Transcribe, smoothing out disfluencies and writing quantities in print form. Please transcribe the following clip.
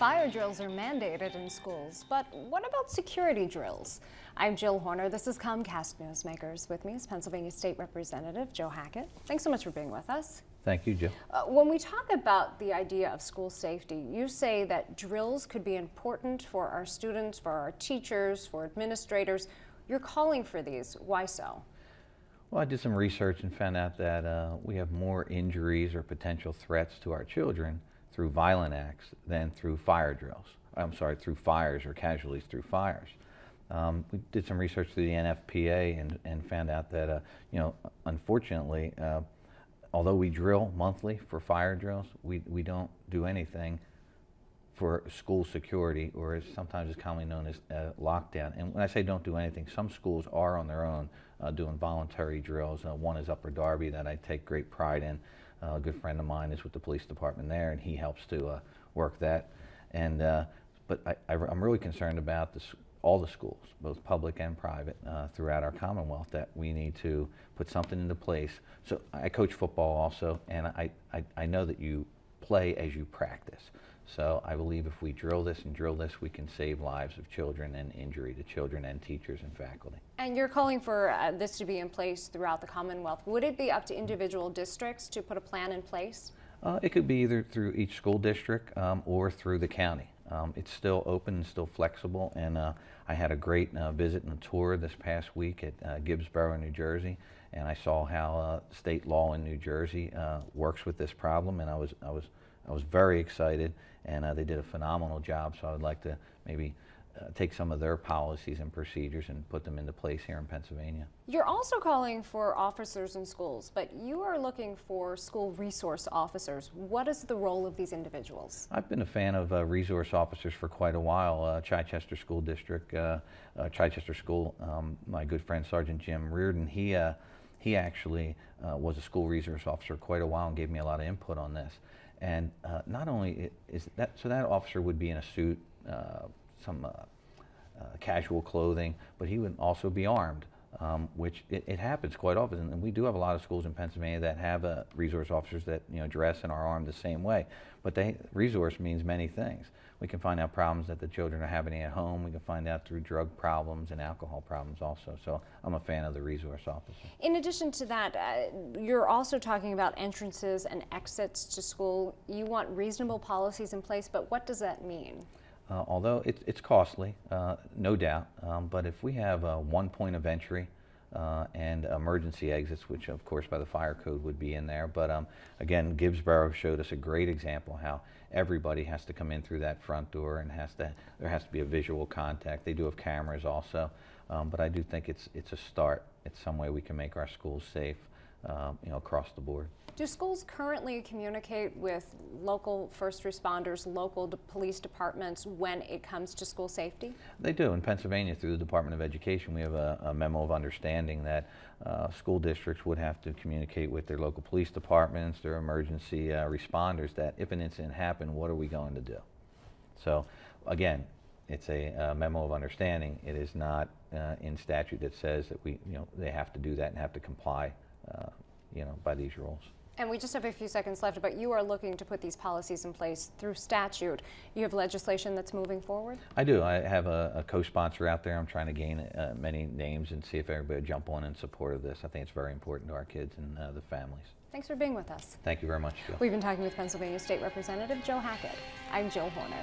Fire drills are mandated in schools, but what about security drills? I'm Jill Horner. This is Comcast Newsmakers. With me is Pennsylvania State Representative Joe Hackett. Thanks so much for being with us. Thank you, Jill. When we talk about the idea of school safety, you say that drills could be important for our students, for our teachers, for administrators. You're calling for these. Why so? Well, I did some research and found out that we have more injuries or potential threats to our children through violent acts than through fire drills. I'm sorry, through fires or casualties through fires. We did some research through the NFPA and found out that, unfortunately, although we drill monthly for fire drills, we don't do anything for school security, or as sometimes is commonly known as lockdown. And when I say don't do anything, some schools are on their own doing voluntary drills. One is Upper Darby that I take great pride in. A good friend of mine is with the police department there, and he helps to work that. And but I'm really concerned about all the schools, both public and private, throughout our Commonwealth, that we need to put something into place. So I coach football also, and I know that you play as you practice. So I believe if we drill this, we can save lives of children and injury to children and teachers and faculty. And you're calling for this to be in place throughout the Commonwealth. Would it be up to individual districts to put a plan in place? It could be either through each school district or through the county. It's still open and still flexible, and I had a great visit and tour this past week at Gibbsboro, New Jersey, and I saw how state law in New Jersey works with this problem, and I was very excited, and they did a phenomenal job. So I would like to maybe take some of their policies and procedures and put them into place here in Pennsylvania. You're also calling for officers in schools, but you are looking for school resource officers. What is the role of these individuals? I've been a fan of resource officers for quite a while. Chichester School District, Chichester School, my good friend Sergeant Jim Reardon, he actually was a school resource officer quite a while and gave me a lot of input on this. And not only is that, so that officer would be in a suit, some casual clothing, but he would also be armed, which it happens quite often. And we do have a lot of schools in Pennsylvania that have resource officers that dress and are armed the same way. But resource means many things. We can find out problems that the children are having at home. We can find out through drug problems and alcohol problems also. So I'm a fan of the resource officer. In addition to that, you're also talking about entrances and exits to school. You want reasonable policies in place, but what does that mean? Although it's costly, no doubt, but if we have one point of entry and emergency exits, which of course by the fire code would be in there, but again, Gibbsboro showed us a great example how everybody has to come in through that front door, and there has to be a visual contact. They do have cameras also, but I do think it's a start. It's some way we can make our schools safe, across the board. Do schools currently communicate with local first responders, local police departments when it comes to school safety? They do. In Pennsylvania, through the Department of Education, we have a memo of understanding that school districts would have to communicate with their local police departments, their emergency responders, that if an incident happened, what are we going to do? So again, it's a memo of understanding. It is not in statute that says that they have to do that and have to comply by these rules. And we just have a few seconds left, but you are looking to put these policies in place through statute. You have legislation that's moving forward? I do. I have a co-sponsor out there. I'm trying to gain many names and see if everybody will jump on in support of this. I think it's very important to our kids and the families. Thanks for being with us. Thank you very much, Jill. We've been talking with Pennsylvania State Representative Joe Hackett. I'm Jill Horner.